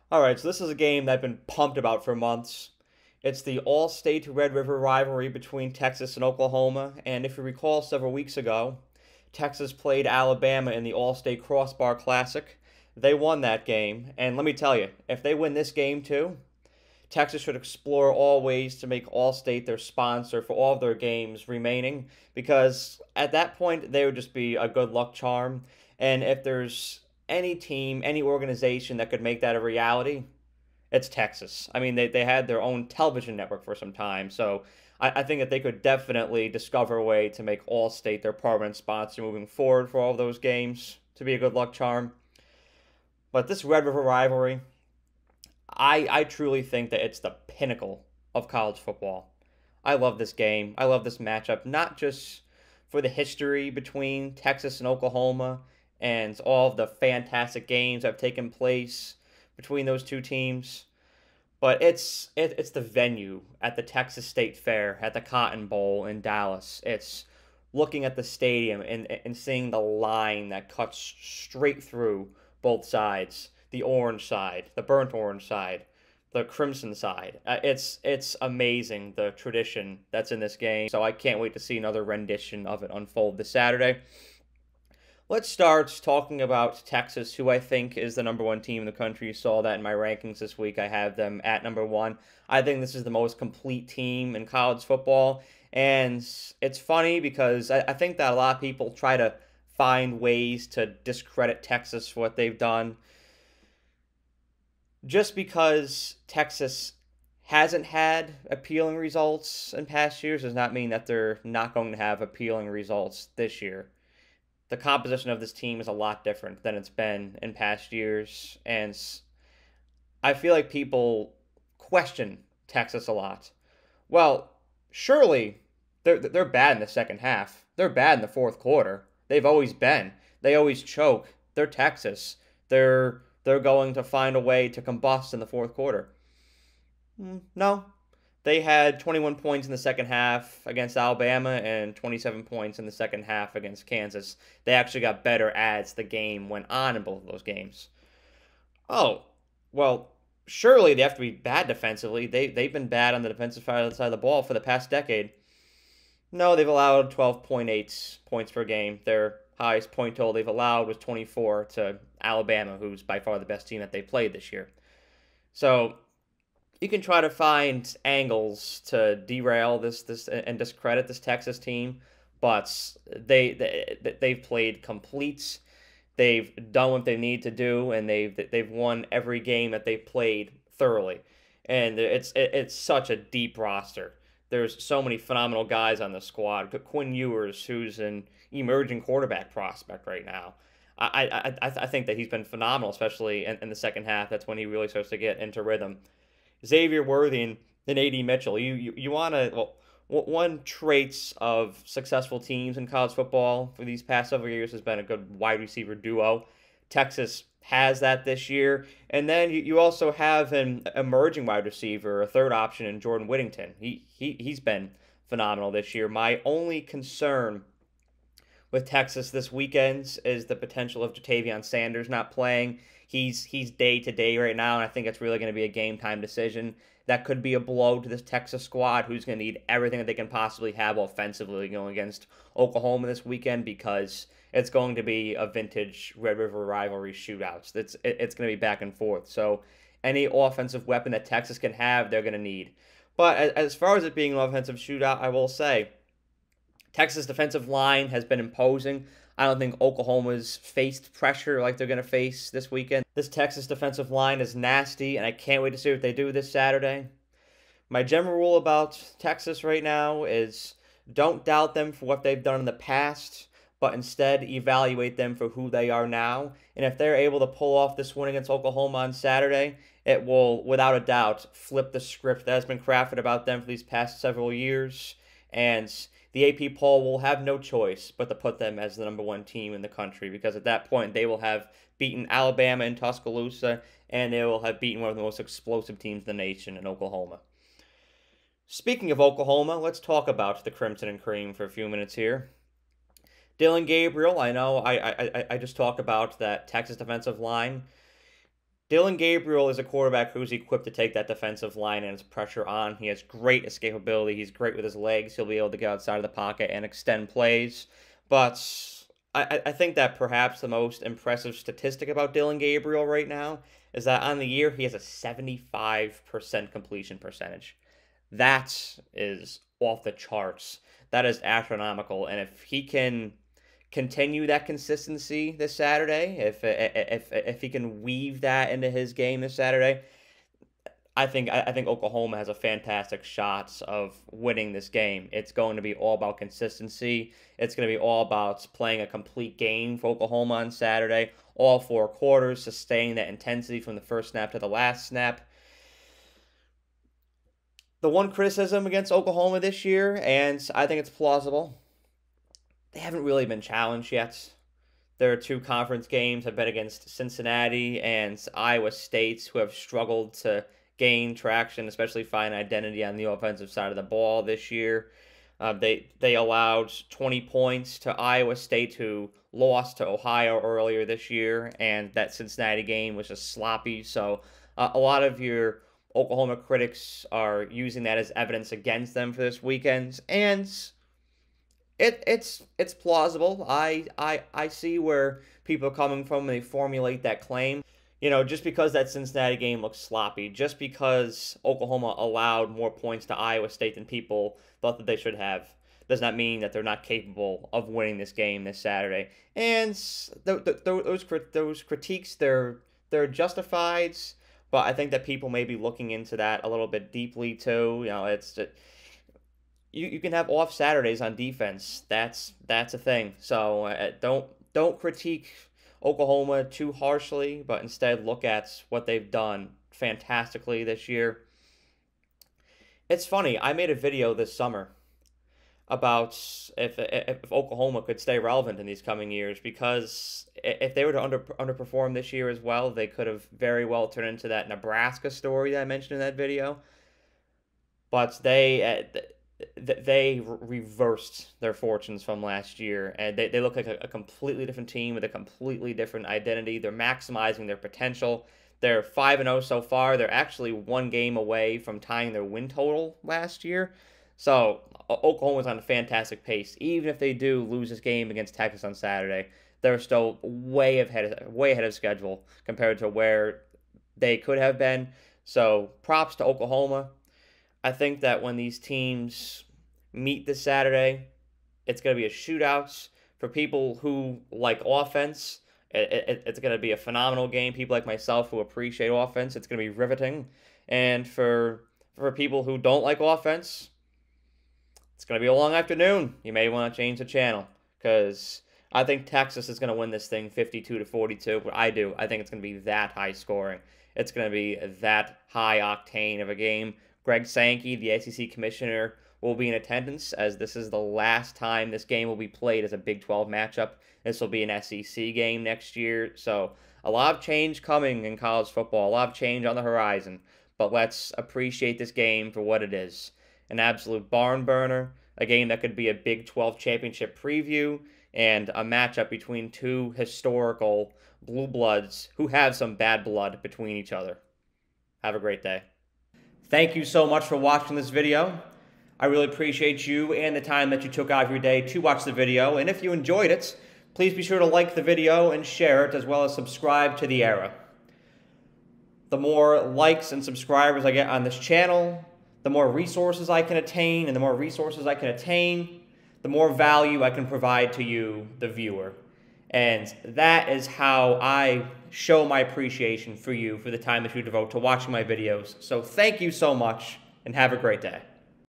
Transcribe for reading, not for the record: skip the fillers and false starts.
All right, so this is a game that I've been pumped about for months. It's the all-state Red River rivalry between Texas and Oklahoma, and if you recall several weeks ago, Texas played Alabama in the All-State Crossbar Classic. They won that game, and let me tell you, if they win this game too, Texas should explore all ways to make All-State their sponsor for all of their games remaining, because at that point they would just be a good luck charm. And if there's any team, any organization that could make that a reality, it's Texas. I mean, they had their own television network for some time, so I think that they could definitely discover a way to make All-State their permanent sponsor moving forward for all of those games to be a good luck charm. But this Red River rivalry, I truly think that it's the pinnacle of college football. I love this game. I love this matchup, not just for the history between Texas and Oklahoma and all of the fantastic games that have taken place between those two teams, but it's the venue at the Texas State Fair, at the Cotton Bowl in Dallas. It's looking at the stadium and seeing the line that cuts straight through both sides, the orange side, the burnt orange side, the crimson side. It's amazing, the tradition that's in this game. So I can't wait to see another rendition of it unfold this Saturday. Let's start talking about Texas, who I think is the number one team in the country. You saw that in my rankings this week. I have them at number one. I think this is the most complete team in college football. And it's funny because I think that a lot of people try to find ways to discredit Texas for what they've done. Just because Texas hasn't had appealing results in past years does not mean that they're not going to have appealing results this year. The composition of this team is a lot different than it's been in past years, and I feel like people question Texas a lot. Well, surely they're bad in the second half. They're bad in the fourth quarter. They've always been. They always choke. They're Texas. They're going to find a way to combust in the fourth quarter. No, they had 21 points in the second half against Alabama and 27 points in the second half against Kansas. They actually got better as the game went on in both of those games. Oh, well, surely they have to be bad defensively. They've been bad on the defensive side of the ball for the past decade. No, they've allowed 12.8 points per game. Their highest point total they've allowed was 24 to Alabama, who's by far the best team that they played this year. So you can try to find angles to derail this and discredit this Texas team, but they've played complete. They've done what they need to do, and they've won every game that they've played thoroughly. And it's such a deep roster. There's so many phenomenal guys on the squad. Quinn Ewers, who's an emerging quarterback prospect right now. I think that he's been phenomenal, especially in the second half. That's when he really starts to get into rhythm. Xavier Worthy and A.D. Mitchell. You want to, well, one traits of successful teams in college football for these past several years has been a good wide receiver duo. Texas has that this year. And then you also have an emerging wide receiver, a third option in Jordan Whittington. He's been phenomenal this year. My only concern with Texas this weekend is the potential of Jatavion Sanders not playing. He's day to day right now, and I think it's really going to be a game time decision. That could be a blow to this Texas squad, who's going to need everything that they can possibly have offensively going against Oklahoma this weekend, because it's going to be a vintage Red River rivalry shootout. It's going to be back and forth. So any offensive weapon that Texas can have, they're going to need. But as far as it being an offensive shootout, I will say Texas defensive line has been imposing. I don't think Oklahoma's faced pressure like they're going to face this weekend. This Texas defensive line is nasty, and I can't wait to see what they do this Saturday. My general rule about Texas right now is don't doubt them for what they've done in the past, but instead evaluate them for who they are now. And if they're able to pull off this win against Oklahoma on Saturday, it will, without a doubt, flip the script that has been crafted about them for these past several years. And the AP poll will have no choice but to put them as the number one team in the country, because at that point they will have beaten Alabama in Tuscaloosa, and they will have beaten one of the most explosive teams in the nation in Oklahoma. Speaking of Oklahoma, let's talk about the Crimson and Cream for a few minutes here. Dillon Gabriel, I know I just talked about that Texas defensive line. Dylan Gabriel is a quarterback who's equipped to take that defensive line and its pressure on. He has great escapability. He's great with his legs. He'll be able to get outside of the pocket and extend plays. But I think that perhaps the most impressive statistic about Dylan Gabriel right now is that on the year he has a 75% completion percentage. That is off the charts. That is astronomical. And if he can continue that consistency this Saturday, if he can weave that into his game this Saturday, I think Oklahoma has a fantastic shot of winning this game. It's going to be all about consistency. It's going to be all about playing a complete game for Oklahoma on Saturday, all 4 quarters, sustaining that intensity from the first snap to the last snap. The one criticism against Oklahoma this year, and I think it's plausible, they haven't really been challenged yet. Their 2 conference games have been against Cincinnati and Iowa State, who have struggled to gain traction, especially find identity on the offensive side of the ball this year. They allowed 20 points to Iowa State, who lost to Ohio earlier this year, and that Cincinnati game was just sloppy. So a lot of your Oklahoma critics are using that as evidence against them for this weekend, and it's plausible. I see where people are coming from when they formulate that claim. Just because that Cincinnati game looks sloppy, just because Oklahoma allowed more points to Iowa State than people thought that they should have, does not mean that they're not capable of winning this game this Saturday. And those critiques, they're justified, but I think that people may be looking into that a little bit deeply too. It's you can have off Saturdays on defense. That's a thing. So don't critique Oklahoma too harshly, but instead look at what they've done fantastically this year. It's funny, I made a video this summer about if Oklahoma could stay relevant in these coming years, because if they were to underperform this year as well, they could have very well turned into that Nebraska story that I mentioned in that video. But they reversed their fortunes from last year, and they look like a completely different team with a completely different identity. They're maximizing their potential. They're 5-0 so far. They're actually 1 game away from tying their win total last year. So Oklahoma's on a fantastic pace. Even if they do lose this game against Texas on Saturday, they're still way ahead of schedule compared to where they could have been. So props to Oklahoma. I think that when these teams meet this Saturday, it's going to be a shootout. For people who like offense, it's going to be a phenomenal game. People like myself who appreciate offense, it's going to be riveting. And for people who don't like offense, it's going to be a long afternoon. You may want to change the channel, because I think Texas is going to win this thing 52-42. But I do. I think it's going to be that high scoring. It's going to be that high octane of a game. Greg Sankey, the SEC commissioner, will be in attendance, as this is the last time this game will be played as a Big 12 matchup. This will be an SEC game next year. So a lot of change coming in college football, a lot of change on the horizon. But let's appreciate this game for what it is. An absolute barn burner, a game that could be a Big 12 championship preview, and a matchup between 2 historical blue bloods who have some bad blood between each other. Have a great day. Thank you so much for watching this video. I really appreciate you and the time that you took out of your day to watch the video. And if you enjoyed it, please be sure to like the video and share it, as well as subscribe to The Era. The more likes and subscribers I get on this channel, the more resources I can attain, and the more resources I can attain, the more value I can provide to you, the viewer. And that is how I show my appreciation for you for the time that you devote to watching my videos. So thank you so much, and have a great day.